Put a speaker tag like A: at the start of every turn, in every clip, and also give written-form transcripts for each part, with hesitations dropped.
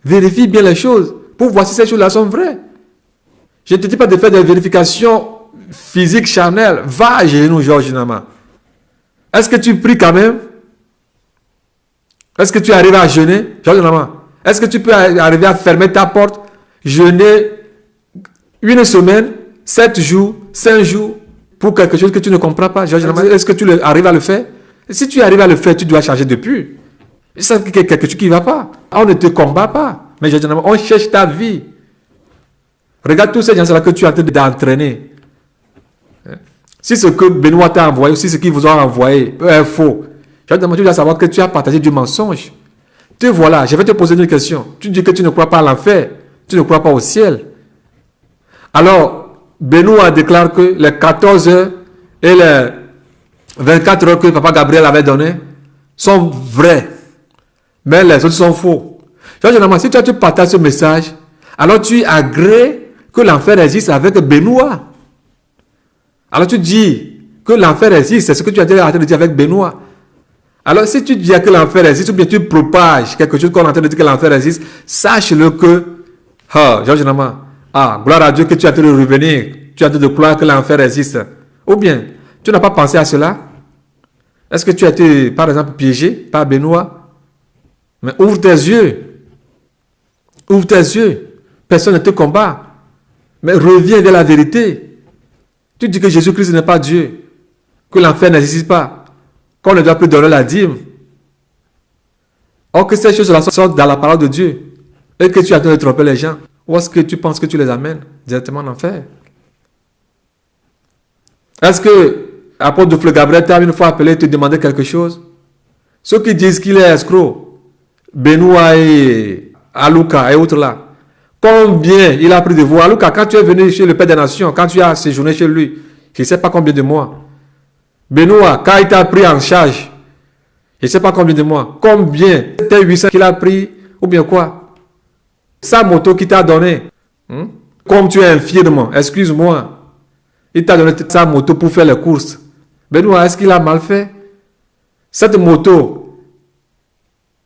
A: Vérifie bien les choses pour voir si ces choses-là sont vraies. Je ne te dis pas de faire des vérifications physiques, charnelles. Va à genoux, Georges Nama. Est-ce que tu pries quand même? Est-ce que tu arrives à jeûner, Georges Nama? Est-ce que tu peux arriver à fermer ta porte, jeûner une semaine, 7 jours, 5 jours, pour quelque chose que tu ne comprends pas, Georges Nama? Est-ce que tu arrives à le faire? Et si tu arrives à le faire, tu dois changer depuis. C'est quelque chose qui ne va pas. On ne te combat pas. Mais Georges Nama, on cherche ta vie. Regarde tous ces gens-là que tu es en train d'entraîner. Si ce que Benoît t'a envoyé, ou si ce qu'ils vous ont envoyé est faux, tu dois savoir que tu as partagé du mensonge. Te voilà, je vais te poser une question. Tu dis que tu ne crois pas à l'enfer, tu ne crois pas au ciel. Alors, Benoît déclare que les 14 heures et les 24 heures que Papa Gabriel avait données sont vraies, mais les autres sont faux. Généralement, si tu partages ce message, alors tu agrées que l'enfer existe avec Benoît. Alors tu dis que l'enfer existe, c'est ce que tu as dit en train de dire avec Benoît. Alors si tu dis que l'enfer existe, ou bien tu propages quelque chose qu'on est en train de dire que l'enfer existe, sache-le que, Georges Nama, gloire à Dieu que tu es en train de revenir, tu es en train de croire que l'enfer existe. Ou bien, tu n'as pas pensé à cela? Est-ce que tu as été, par exemple, piégé par Benoît? Mais ouvre tes yeux. Ouvre tes yeux. Personne ne te combat. Mais reviens vers la vérité. Tu dis que Jésus-Christ n'est pas Dieu, que l'enfer n'existe pas, qu'on ne doit plus donner la dîme. Or que ces choses-là sont dans la parole de Dieu et que tu es en train de tromper les gens. Ou est-ce que tu penses que tu les amènes directement en enfer? Est-ce que l'apôtre Gabriel t'a une fois appelé et te demandé quelque chose? Ceux qui disent qu'il est escroc, Benoît et Aluka et autres là, combien il a pris de vous? Aluka, quand tu es venu chez le Père des Nations, quand tu as séjourné chez lui, je ne sais pas combien de mois. Benoît, quand il t'a pris en charge, je ne sais pas combien de mois. Combien? C'était 800 qu'il a pris, ou bien quoi? Sa moto qu'il t'a donné. Comme tu es infirme, excuse-moi. Il t'a donné sa moto pour faire les courses. Benoît, est-ce qu'il a mal fait? Cette moto,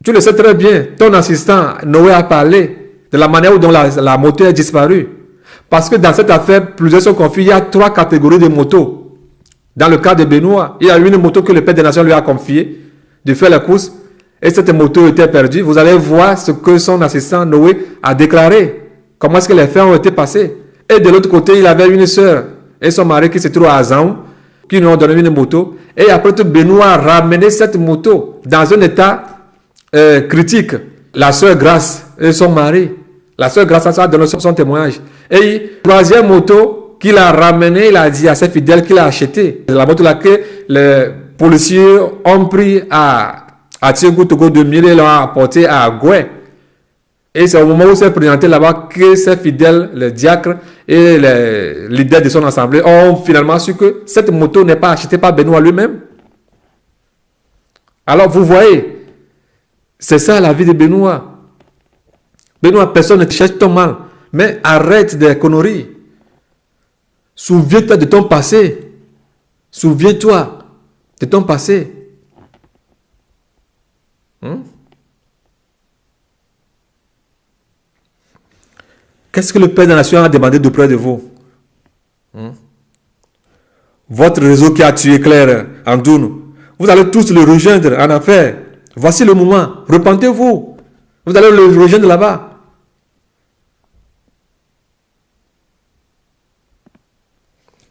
A: tu le sais très bien, ton assistant Noé a parlé de la manière dont la moto est disparue. Parce que dans cette affaire, plusieurs sont confiés. Il y a 3 catégories de motos. Dans le cas de Benoît, il y a une moto que le Père des Nations lui a confiée de faire la course. Et cette moto était perdue. Vous allez voir ce que son assistant Noé a déclaré. Comment est-ce que les faits ont été passés. Et de l'autre côté, il avait une sœur et son mari qui se trouve à Azaou, qui lui ont donné une moto. Et après tout, Benoît a ramené cette moto dans un état critique. La sœur Grâce et son mari. La sœur Grâce a donné son témoignage. Et troisième moto qu'il a ramené, il a dit à ses fidèles qu'il a acheté. La moto là que les policiers ont pris à Tiengou-Togo de Mille et l'ont apporté à Goué. Et c'est au moment où il s'est présenté là-bas que ses fidèles, les diacres et les leaders de son assemblée ont finalement su que cette moto n'est pas achetée par Benoît lui-même. Alors vous voyez, c'est ça la vie de Benoît. Benoît, personne ne te cherche ton mal, mais arrête des conneries. Souviens-toi de ton passé. Souviens-toi de ton passé. Qu'est-ce que le Père des Nations a demandé d'auprès de vous? Votre réseau qui a tué Claire Andoun, vous allez tous le rejoindre en affaires. Voici le moment. Repentez-vous. Vous allez le rejoindre là-bas.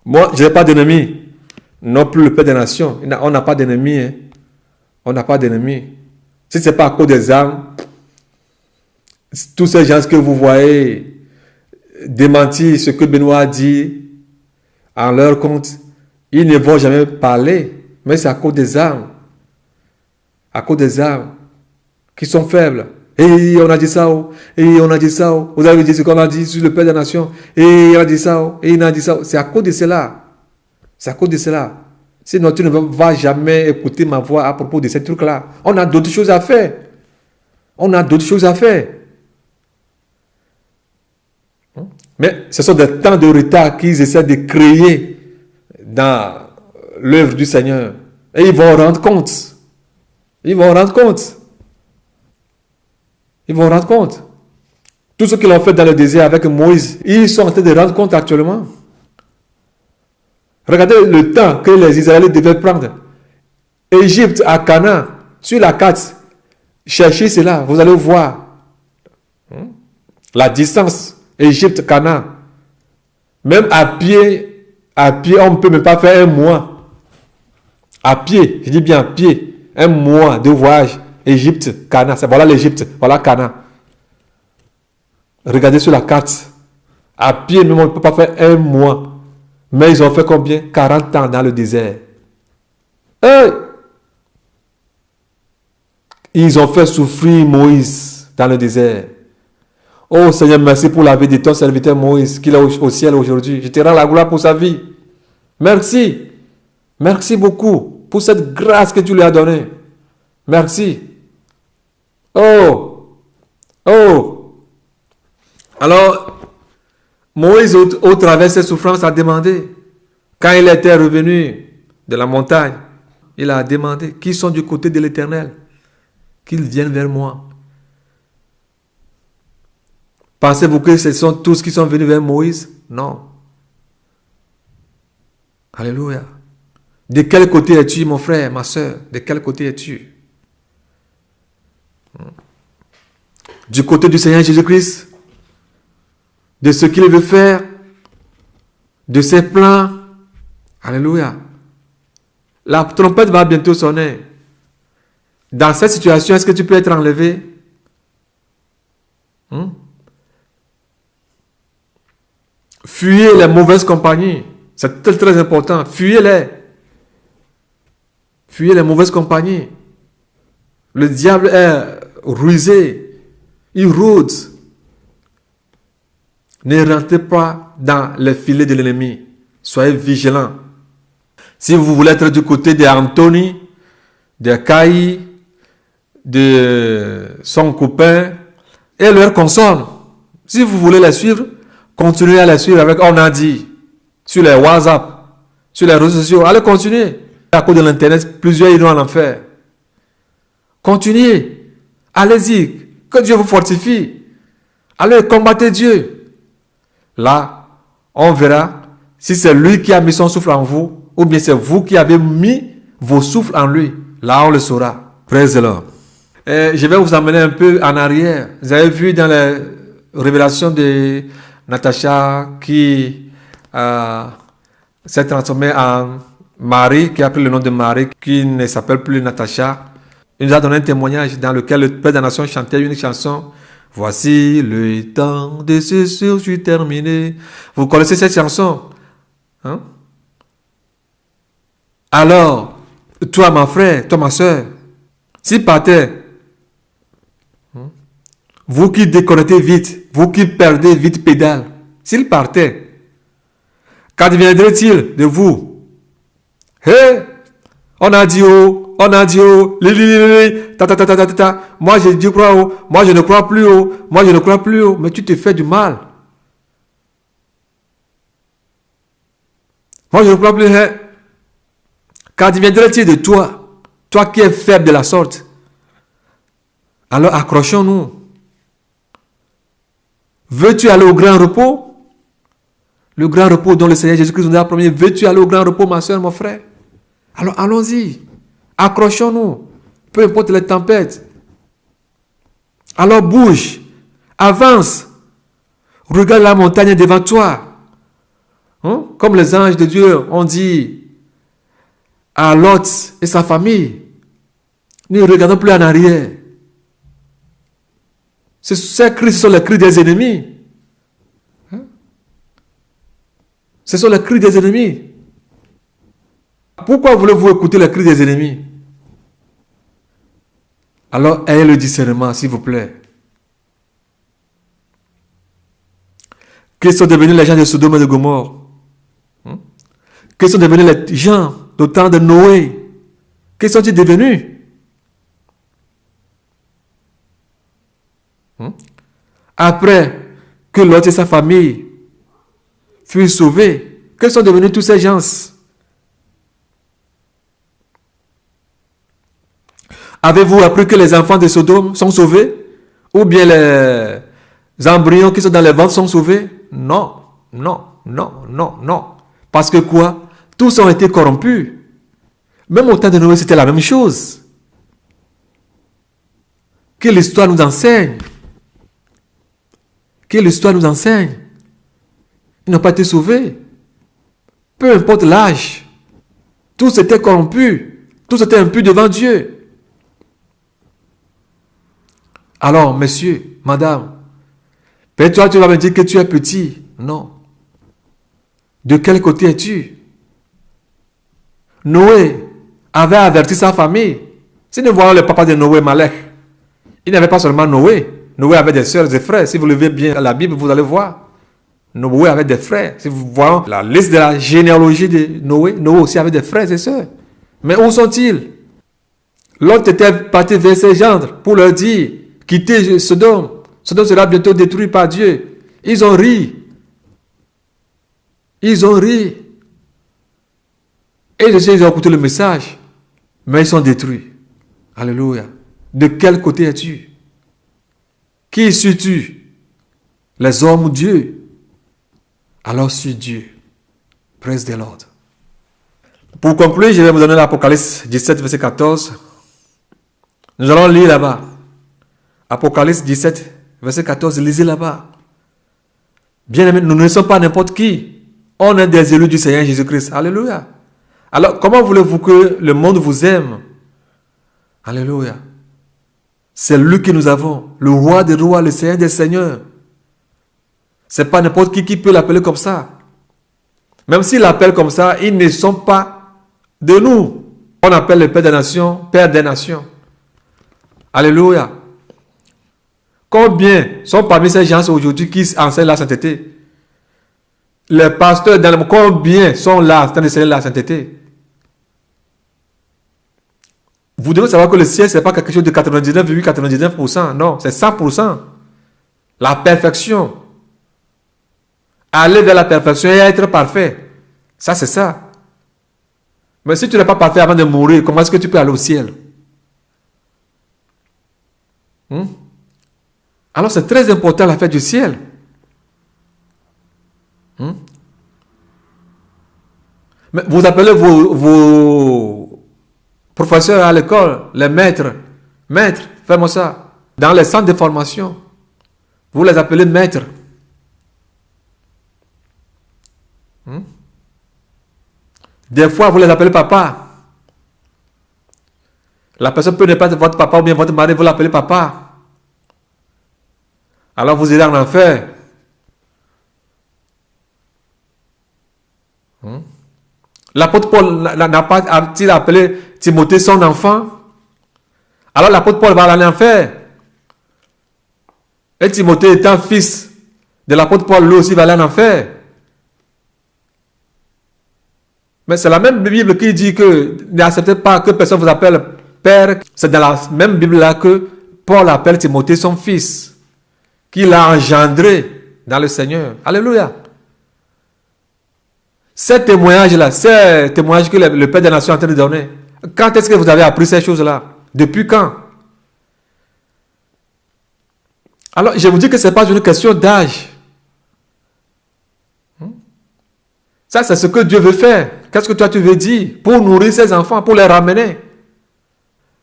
A: Moi, je n'ai pas d'ennemi. Non plus le Père des Nations. On n'a pas d'ennemi. Hein. On n'a pas d'ennemi. Si ce n'est pas à cause des armes, tous ces gens que vous voyez démentir ce que Benoît a dit en leur compte, ils ne vont jamais parler. Mais c'est à cause des armes. À cause des armes qui sont faibles. Et on a dit ça, et on a dit ça, vous avez dit ce qu'on a dit sur le Père des Nations, et il a dit ça, et il a dit ça. C'est à cause de cela. C'est à cause de cela. Sinon, tu ne vas jamais écouter ma voix à propos de ces trucs-là. On a d'autres choses à faire. On a d'autres choses à faire. Mais ce sont des temps de retard qu'ils essaient de créer dans l'œuvre du Seigneur. Et ils vont rendre compte. Ils vont rendre compte. Ils vont rendre compte. Tout ce qu'ils ont fait dans le désert avec Moïse, ils sont en train de rendre compte actuellement. Regardez le temps que les Israélites devaient prendre. Égypte à Canaan, sur la carte, cherchez cela, vous allez voir la distance Égypte-Canaan. Même à pied, on ne peut même pas faire un mois. À pied, je dis bien à pied, un mois de voyage. Égypte, Canaan, voilà l'Égypte, voilà Canaan. Regardez sur la carte. À pied, même on ne peut pas faire un mois. Mais ils ont fait combien? 40 ans dans le désert. Hey! Ils ont fait souffrir Moïse dans le désert. Oh Seigneur, merci pour la vie de ton serviteur Moïse, qu'il est au ciel aujourd'hui. Je te rends la gloire pour sa vie. Merci. Merci beaucoup pour cette grâce que tu lui as donnée. Merci. Oh. Oh. Alors, Moïse, au travers de ses souffrances, a demandé, quand il était revenu de la montagne, il a demandé, qui sont du côté de l'Éternel, qu'ils viennent vers moi. Pensez-vous que ce sont tous qui sont venus vers Moïse? Non. Alléluia. De quel côté es-tu, mon frère, ma soeur? De quel côté es-tu? Du côté du Seigneur Jésus-Christ? De ce qu'il veut faire? De ses plans? Alléluia. La trompette va bientôt sonner. Dans cette situation, est-ce que tu peux être enlevé? Fuyez les mauvaises compagnies. C'est très, très important. Fuyez-les. Fuyez les mauvaises compagnies. Le diable est rusé. Il rôde. Ne rentrez pas dans les filets de l'ennemi. Soyez vigilants. Si vous voulez être du côté d'Anthony, de Kai, de son copain et leur console, si vous voulez les suivre, continuez à les suivre avec On a dit sur les WhatsApp, sur les réseaux sociaux. Allez continuer. À cause de l'internet, plusieurs iront en enfer. Continuez. Allez-y. Que Dieu vous fortifie. Allez combattre Dieu. Là, on verra si c'est lui qui a mis son souffle en vous ou bien c'est vous qui avez mis vos souffles en lui. Là, on le saura. Praise the Lord. Je vais vous emmener un peu en arrière. Vous avez vu dans les révélations de Natacha qui s'est transformée en Marie, qui a pris le nom de Marie, qui ne s'appelle plus Natacha. Il nous a donné un témoignage dans lequel le Père de la Nation chantait une chanson. Voici le temps de ce sursis terminé. Vous connaissez cette chanson? Hein? Alors, toi, mon frère, toi, ma soeur, s'il partait, vous qui déconnectez vite, vous qui perdez vite pédale, s'il partait, qu'adviendrait-il de vous? Hé, on a dit oh, ta. Moi je dis crois oh, moi je ne crois plus oh, moi je ne crois plus oh, mais tu te fais du mal. Moi je ne crois plus, hein. Qu'adviendrait-il de toi, toi qui es faible de la sorte? Alors accrochons-nous. Veux-tu aller au grand repos? Le grand repos dont le Seigneur Jésus-Christ nous a promis. Veux-tu aller au grand repos, ma soeur, mon frère? Alors allons-y. Accrochons-nous. Peu importe les tempêtes. Alors bouge. Avance. Regarde la montagne devant toi. Hein? Comme les anges de Dieu ont dit à Lot et sa famille. Ne regardons plus en arrière. Ces cris sont les cris des ennemis. Hein? Ce sont les cris des ennemis. Pourquoi voulez-vous écouter les cris des ennemis? Alors, ayez le discernement, s'il vous plaît. Quels sont devenus les gens de Sodome et de Gomorrhe? Quels sont devenus les gens du temps de Noé? Quels sont-ils devenus? Après que Lot et sa famille furent sauvés, quels sont devenus tous ces gens? Avez-vous appris que les enfants de Sodome sont sauvés? Ou bien embryons qui sont dans les ventres sont sauvés? Non, non, non, non, non. Parce que quoi? Tous ont été corrompus. Même au temps de Noé, c'était la même chose. Que l'histoire nous enseigne. Que l'histoire nous enseigne. Ils n'ont pas été sauvés. Peu importe l'âge. Tous étaient corrompus. Tous étaient impurs devant Dieu. Alors, monsieur, madame, peut-être toi, tu vas me dire que tu es petit. Non. De quel côté es-tu? Noé avait averti sa famille. Si nous voyons le papa de Noé, Malek, il n'avait pas seulement Noé. Noé avait des sœurs et frères. Si vous levez bien la Bible, vous allez voir. Noé avait des frères. Si vous voyez la liste de la généalogie de Noé, Noé aussi avait des frères et sœurs. Mais où sont-ils? L'autre était parti vers ses gendres pour leur dire, quittez Sodome. Sodome sera bientôt détruit par Dieu. Ils ont ri. Ils ont ri. Et ils ont écouté le message. Mais ils sont détruits. Alléluia. De quel côté es-tu? Qui suis-tu? Les hommes ou Dieu? Alors suis Dieu. Praise the Lord. Pour conclure, je vais vous donner l'Apocalypse 17, verset 14. Nous allons lire là-bas. Apocalypse 17, verset 14, lisez là-bas. Bien aimé, nous ne sommes pas n'importe qui. On est des élus du Seigneur Jésus-Christ. Alléluia. Alors, comment voulez-vous que le monde vous aime? Alléluia. C'est lui que nous avons. Le roi des rois, le Seigneur des seigneurs. Ce n'est pas n'importe qui peut l'appeler comme ça. Même s'il l'appelle comme ça, ils ne sont pas de nous. On appelle le Père des nations, Père des nations. Alléluia. Combien sont parmi ces gens aujourd'hui qui enseignent la sainteté? Les pasteurs, combien sont là en train d'enseigner la sainteté? Vous devez savoir que le ciel, ce n'est pas quelque chose de 99,99%. Non, c'est 100%. La perfection. Aller vers la perfection et être parfait. Ça, c'est ça. Mais si tu n'es pas parfait avant de mourir, comment est-ce que tu peux aller au ciel? Alors, c'est très important la fête du ciel. Mais vous appelez vos professeurs à l'école, les maîtres. Maîtres, fais-moi ça. Dans les centres de formation, vous les appelez maîtres. Des fois, vous les appelez papa. La personne peut ne pas être votre papa ou bien votre mari, vous l'appelez papa. Alors vous irez en enfer. L'apôtre Paul n'a pas-il appelé Timothée son enfant? Alors l'apôtre Paul va aller en enfer. Et Timothée étant fils de l'apôtre Paul, lui aussi va aller en enfer. Mais c'est la même Bible qui dit que n'acceptez pas que personne vous appelle père. C'est dans la même Bible là que Paul appelle Timothée son fils, qu'il a engendré dans le Seigneur. Alléluia. Ces témoignages-là, ces témoignages que le Père des Nations est en train de donner, quand est-ce que vous avez appris ces choses-là? Depuis quand? Alors, je vous dis que ce n'est pas une question d'âge. Ça, c'est ce que Dieu veut faire. Qu'est-ce que toi, tu veux dire? Pour nourrir ses enfants, pour les ramener.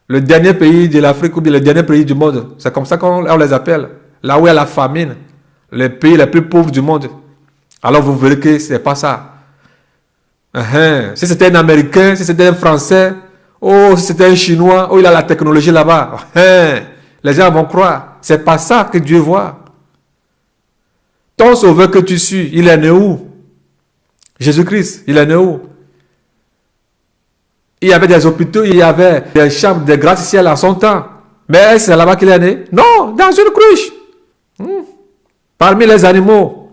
A: Le dernier pays de l'Afrique ou bien le dernier pays du monde, c'est comme ça qu'on les appelle. Là où il y a la famine, les pays les plus pauvres du monde. Alors, vous verrez que ce n'est pas ça. Si c'était un Américain, si c'était un Français, oh, si c'était un Chinois, oh, il a la technologie là-bas. Les gens vont croire. C'est pas ça que Dieu voit. Ton sauveur que tu suis, il est né où? Jésus-Christ, il est né où? Il y avait des hôpitaux, il y avait des chambres de gratte-ciel à son temps. Mais c'est là-bas qu'il est né? Non, dans une cruche. Parmi les animaux.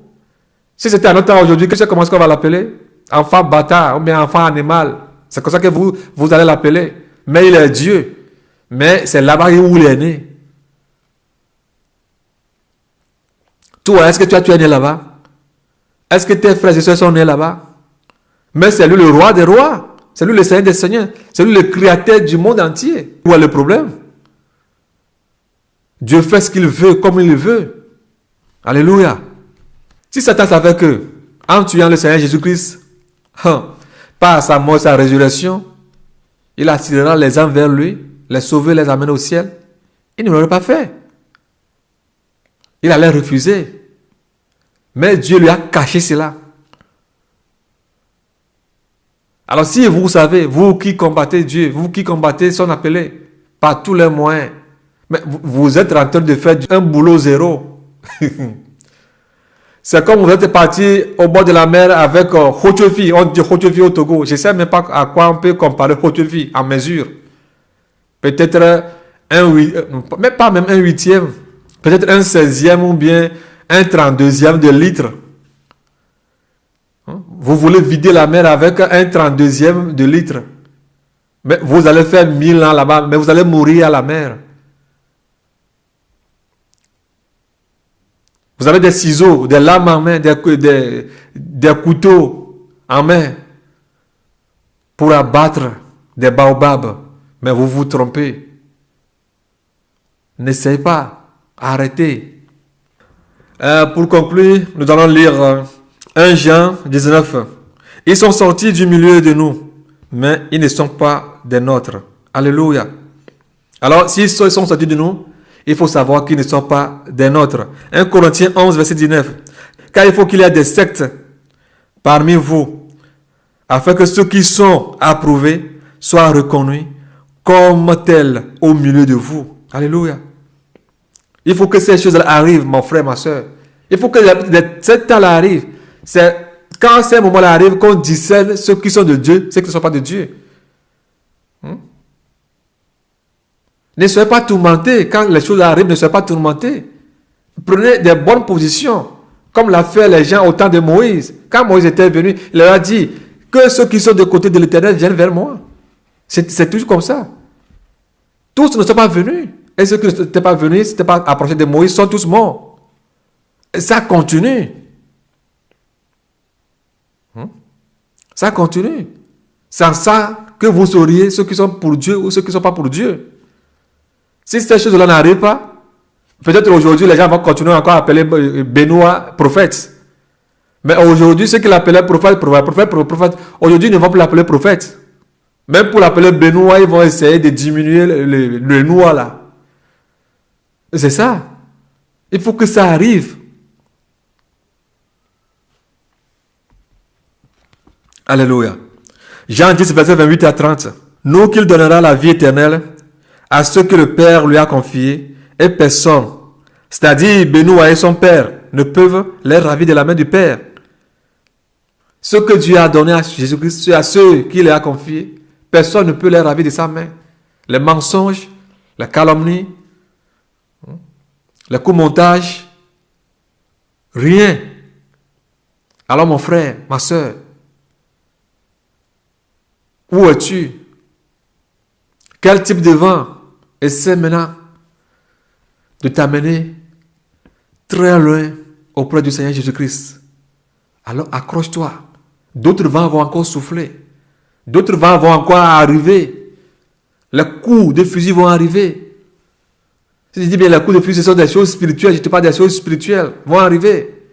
A: Si c'était un autre temps aujourd'hui, comment est-ce qu'on va l'appeler? Enfant bâtard ou bien enfant animal. C'est comme ça que vous allez l'appeler. Mais il est Dieu. Mais c'est là-bas où il est né. Toi, est-ce que tu es né là-bas? Est-ce que tes frères et soeurs sont nés là-bas? Mais c'est lui le roi des rois. C'est lui le Seigneur des seigneurs. C'est lui le créateur du monde entier. Où est le problème? Dieu fait ce qu'il veut, comme il veut. Alléluia. Si Satan savait que, en tuant le Seigneur Jésus-Christ, par sa mort, sa résurrection, il attirera les âmes vers lui, les sauver, les amener au ciel, il ne l'aurait pas fait. Il allait refuser. Mais Dieu lui a caché cela. Alors si vous savez, vous qui combattez Dieu, vous qui combattez son appelé, par tous les moyens, mais vous êtes en train de faire un boulot zéro. C'est comme vous êtes parti au bord de la mer avec Hochofi, on dit Hochofi au Togo. Je ne sais même pas à quoi on peut comparer Hochofi en mesure. Peut-être mais pas même un huitième, peut-être un 16e ou bien un 32e de litre. Vous voulez vider la mer avec un 32e de litre. Mais vous allez faire 1000 ans là-bas, mais vous allez mourir à la mer. Vous avez des ciseaux, des lames en main, des couteaux en main pour abattre des baobabs. Mais vous vous trompez. N'essayez pas. Arrêtez. Pour conclure, nous allons lire 1 Jean 19. Ils sont sortis du milieu de nous, mais ils ne sont pas des nôtres. Alléluia. Alors, s'ils sont sortis de nous, il faut savoir qu'ils ne sont pas des nôtres. 1 Corinthiens 11, verset 19. Car il faut qu'il y ait des sectes parmi vous, afin que ceux qui sont approuvés soient reconnus comme tels au milieu de vous. Alléluia. Il faut que ces choses arrivent, mon frère, ma soeur. Il faut que ces temps-là arrivent. C'est quand ces moments-là arrivent qu'on discerne ceux qui sont de Dieu, ceux qui ne sont pas de Dieu. Ne soyez pas tourmentés. Quand les choses arrivent, ne soyez pas tourmentés. Prenez des bonnes positions, comme l'a fait les gens au temps de Moïse. Quand Moïse était venu, il leur a dit que ceux qui sont de côté de l'Éternel viennent vers moi. C'est toujours comme ça. Tous ne sont pas venus. Et ceux qui n'étaient pas venus, n'étaient pas approchés de Moïse, sont tous morts. Et ça continue. Ça continue. C'est en ça que vous sauriez ceux qui sont pour Dieu ou ceux qui ne sont pas pour Dieu. Si ces choses-là n'arrivent pas, peut-être aujourd'hui, les gens vont continuer encore à appeler Benoît prophète. Mais aujourd'hui, ceux qui l'appelaient prophète, aujourd'hui, ils ne vont plus l'appeler prophète. Même pour l'appeler Benoît, ils vont essayer de diminuer le noix là. C'est ça. Il faut que ça arrive. Alléluia. Jean 10, verset 28 à 30. Nous qu'il donnera la vie éternelle à ceux que le Père lui a confiés, et personne, c'est-à-dire Benoît et son Père, ne peuvent les ravir de la main du Père. Ce que Dieu a donné à Jésus-Christ, à ceux qui les a confiés, personne ne peut les ravir de sa main. Les mensonges, la calomnie, le coup-montage, rien. Alors mon frère, ma soeur, où es-tu? Quel type de vent essaie maintenant de t'amener très loin auprès du Seigneur Jésus-Christ? Alors accroche-toi. D'autres vents vont encore souffler. D'autres vents vont encore arriver. Les coups de fusil vont arriver. Si je dis bien les coups de fusil, ce sont des choses spirituelles. Je te parle des choses spirituelles. Vont arriver.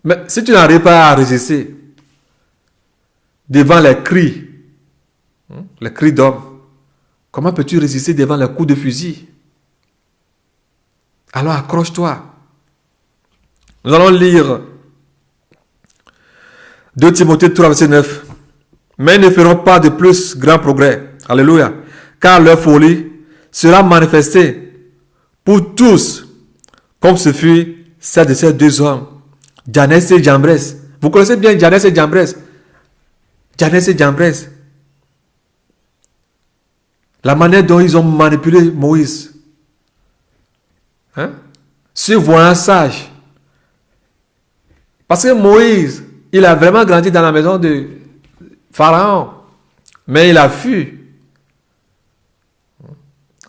A: Mais si tu n'arrives pas à résister devant les cris d'hommes, comment peux-tu résister devant les coups de fusil? Alors accroche-toi. Nous allons lire 2 Timothée 3, verset 9. Mais ils ne feront pas de plus grand progrès. Alléluia. Car leur folie sera manifestée pour tous, comme ce fut celle de ces 2 hommes, Jannes et Jambres. Vous connaissez bien Jannes et Jambres. Jannes et Jambres. La manière dont ils ont manipulé Moïse. Ce voyant sage. Parce que Moïse, il a vraiment grandi dans la maison de Pharaon. Mais il a fui.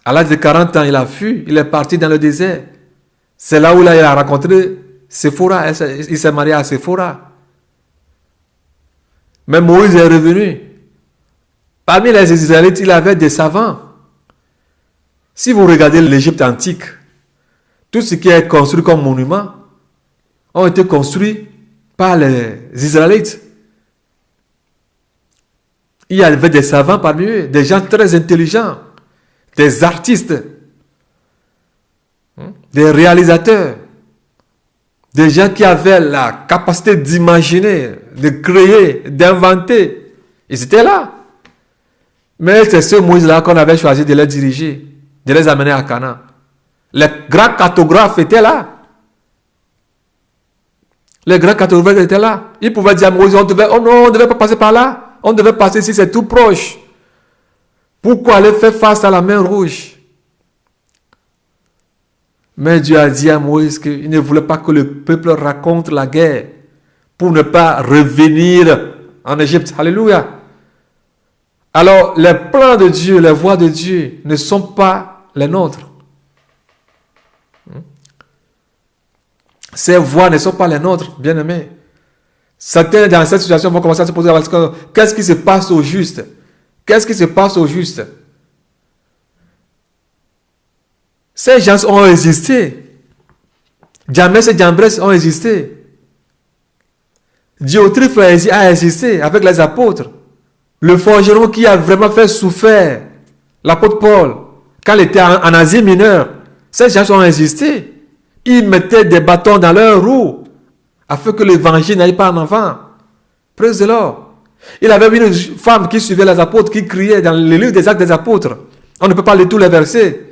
A: À l'âge de 40 ans, il a fui. Il est parti dans le désert. C'est là où il a rencontré Séphora. Il s'est marié à Séphora. Mais Moïse est revenu. Parmi les Israélites, il avait des savants. Si vous regardez l'Égypte antique, Tout ce qui est construit comme monument ont été construits par les Israélites. Il y avait des savants parmi eux, des gens très intelligents, des artistes, des réalisateurs, des gens qui avaient la capacité d'imaginer, de créer, d'inventer. Ils étaient là. Mais c'est ce Moïse-là qu'on avait choisi de les diriger, de les amener à Canaan. Les grands cartographes étaient là. Les grands cartographes étaient là. Ils pouvaient dire à Moïse, oh non, on ne devait pas passer par là. On devait passer ici, c'est tout proche. Pourquoi aller faire face à la mer rouge? Mais Dieu a dit à Moïse qu'il ne voulait pas que le peuple raconte la guerre pour ne pas revenir en Égypte. Alléluia. Alors, les plans de Dieu, les voies de Dieu ne sont pas les nôtres. Ces voies ne sont pas les nôtres, bien-aimés. Certains, dans cette situation, vont commencer à se poser la question, qu'est-ce qui se passe au juste? Qu'est-ce qui se passe au juste? Ces gens ont existé. Jamès et Jambres ont existé. Diotrephe a existé avec les apôtres. Le forgeron qui a vraiment fait souffrir l'apôtre Paul, quand il était en Asie mineure, ces gens ont existé. Ils mettaient des bâtons dans leurs roues afin que l'évangile n'aille pas en avant. Praise the Lord. Il avait une femme qui suivait les apôtres, qui criait dans le livre des Actes des Apôtres. On ne peut pas lire tous les versets.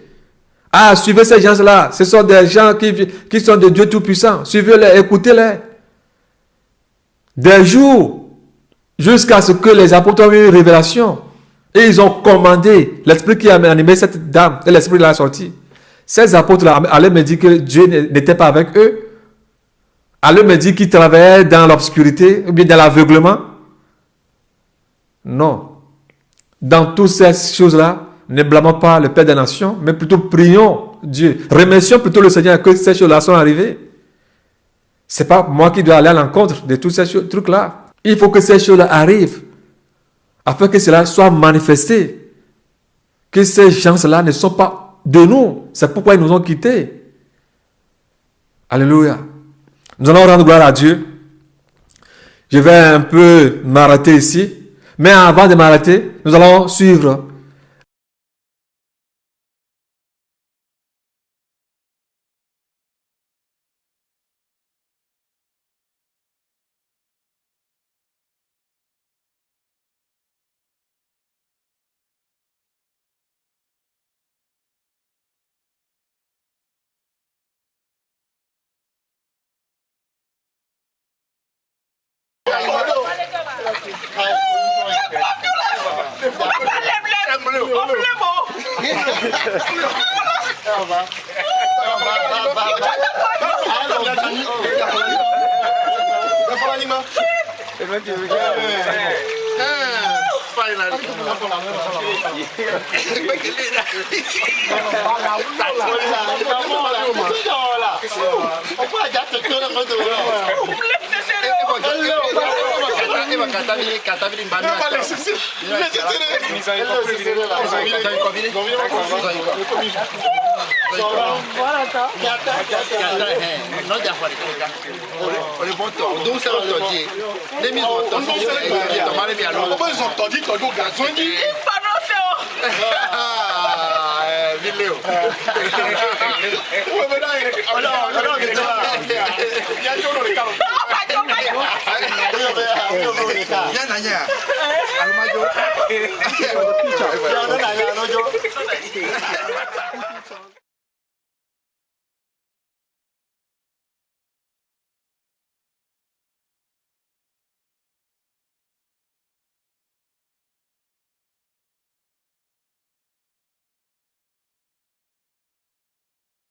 A: Ah, suivez ces gens-là. Ce sont des gens qui sont de Dieu Tout-Puissant. Suivez-les, écoutez-les. Des jours, jusqu'à ce que les apôtres ont eu une révélation. Et ils ont commandé l'esprit qui a animé cette dame. Et l'esprit l'a sorti. Ces apôtres-là allaient me dire que Dieu n'était pas avec eux. Allaient me dire qu'ils travaillaient dans l'obscurité ou bien dans l'aveuglement. Non. Dans toutes ces choses-là, ne blâmons pas le Père des Nations, mais plutôt prions Dieu. Remercions plutôt le Seigneur que ces choses-là sont arrivées. Ce n'est pas moi qui dois aller à l'encontre de tous ces trucs-là. Il faut que ces choses-là arrivent afin que cela soit manifesté. Que ces gens-là ne sont pas de nous. C'est pourquoi ils nous ont quittés. Alléluia. Nous allons rendre gloire à Dieu. Je vais un peu m'arrêter ici. Mais avant de m'arrêter, nous allons suivre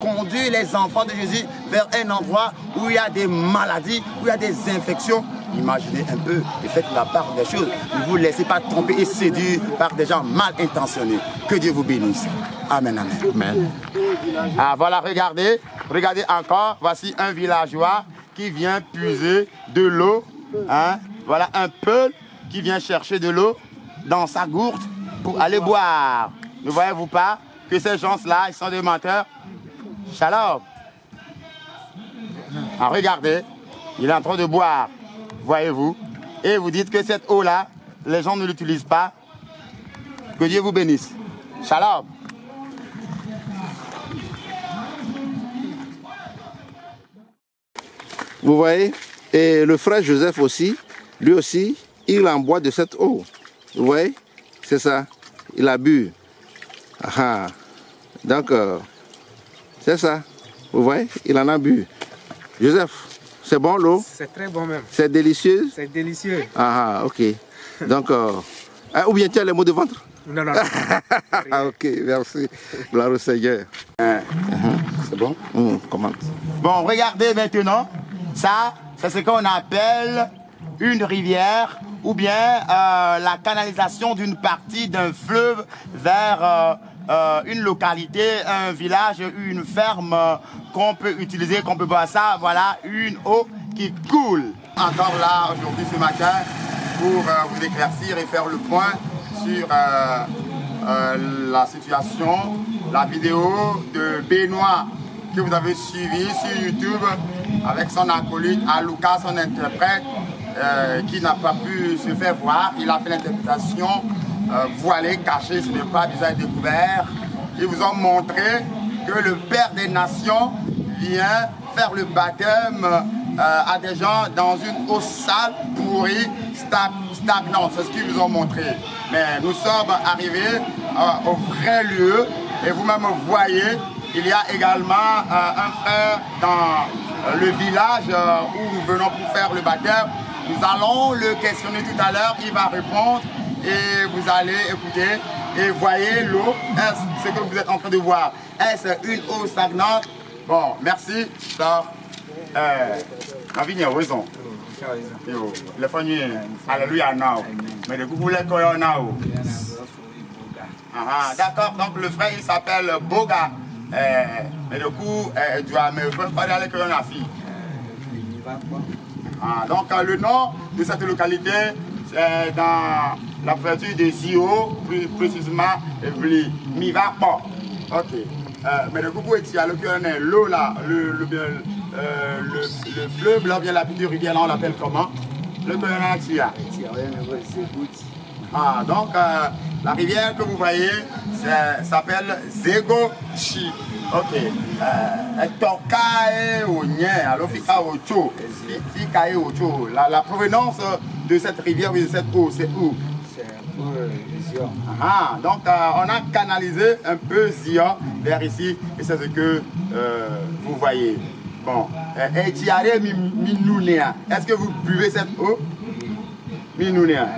B: conduire les enfants de Jésus vers un endroit où il y a des maladies, où il y a des infections. Imaginez un peu et faites la part des choses. Ne vous laissez pas tromper et séduire par des gens mal intentionnés. Que Dieu vous bénisse. Amen, amen. Amen. Ah, voilà, regardez encore. Voici un villageois qui vient puiser de l'eau. Hein? Voilà un peu qui vient chercher de l'eau dans sa gourde pour aller boire. Ne voyez-vous pas que ces gens-là, ils sont des menteurs? Shalom. Ah, regardez, il est en train de boire, voyez-vous. Et vous dites que cette eau-là, les gens ne l'utilisent pas. Que Dieu vous bénisse. Shalom. Vous voyez, et le frère Joseph aussi, lui aussi, il en boit de cette eau. Vous voyez, c'est ça, il a bu. Ah, donc, c'est ça, vous voyez, il en a bu. Joseph, c'est bon l'eau?
C: C'est très bon même.
B: C'est délicieux?
C: C'est délicieux.
B: Ah, ok. Donc, ou bien tu as les maux de ventre?
C: Non, non,
B: Ah, ok, merci. Gloire au Seigneur. C'est bon? Comment? Bon, regardez maintenant. Ça, c'est ce qu'on appelle une rivière ou bien la canalisation d'une partie d'un fleuve vers une localité, un village, une ferme qu'on peut utiliser, qu'on peut boire. Ça, voilà une eau qui coule. Encore là, aujourd'hui, ce matin, pour vous éclaircir et faire le point sur la situation, la vidéo de Benoît que vous avez suivi sur YouTube avec son acolyte Aluka, son interprète, qui n'a pas pu se faire voir. Il a fait l'interprétation voilée, cachée, ce n'est pas visage découvert. Ils vous ont montré que le Père des Nations vient faire le baptême à des gens dans une eau sale, pourrie, stagnante. C'est ce qu'ils vous ont montré. Mais nous sommes arrivés au vrai lieu et vous-même voyez, il y a également un frère dans le village où nous venons pour faire le baptême. Nous allons le questionner tout à l'heure, il va répondre et vous allez écouter et voyez l'eau. Est-ce ce que vous êtes en train de voir? Est-ce une eau stagnante? Bon, merci. Avigne a raison. Le famille, alléluia, now. Mais de coup, vous l'êtes now. D'accord, donc le frère il s'appelle Boga. Mais du coup, tu as me préparé avec la fille. Donc le nom de cette localité, c'est dans la préfecture de Zio, plus précisément Mivapo. Ok. Mais du coup, tu as l'eau là, le fleuve, là, bien la petite rivière, là, on l'appelle comment? Le Koyana. Donc la rivière que vous voyez s'appelle Zegochi. Ok. La provenance de cette rivière, de cette eau, c'est où? Donc on a canalisé un peu Zion vers ici et c'est ce que vous voyez. Bon, est-ce que vous buvez cette eau? Minounéa.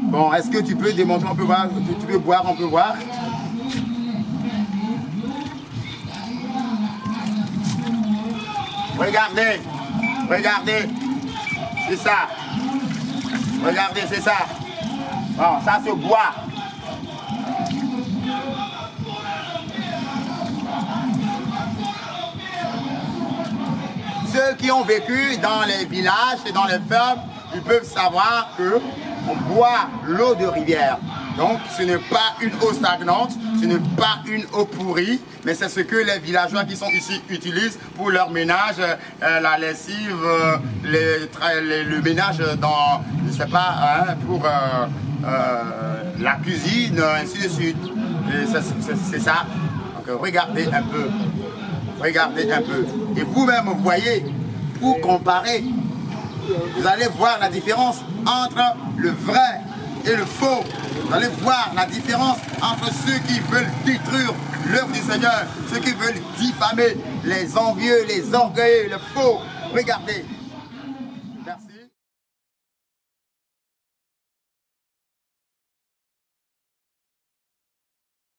B: Bon, est-ce que tu peux démontrer, on peut voir, tu peux boire, on peut voir? Regardez, regardez, c'est ça. Regardez, c'est ça. Bon, ça se boit. Ceux qui ont vécu dans les villages et dans les fermes, ils peuvent savoir que on boit l'eau de rivière. Donc ce n'est pas une eau stagnante, ce n'est pas une eau pourrie, mais c'est ce que les villageois qui sont ici utilisent pour leur ménage, la lessive, le ménage dans, je sais pas, pour la cuisine, ainsi de suite. C'est ça. Donc regardez un peu. Regardez un peu. Et vous-même, vous voyez, pour comparer, vous allez voir la différence entre le vrai et le faux. Vous allez voir la différence entre ceux qui veulent détruire l'œuvre du Seigneur, ceux qui veulent diffamer, les envieux, les orgueilleux, le faux. Regardez.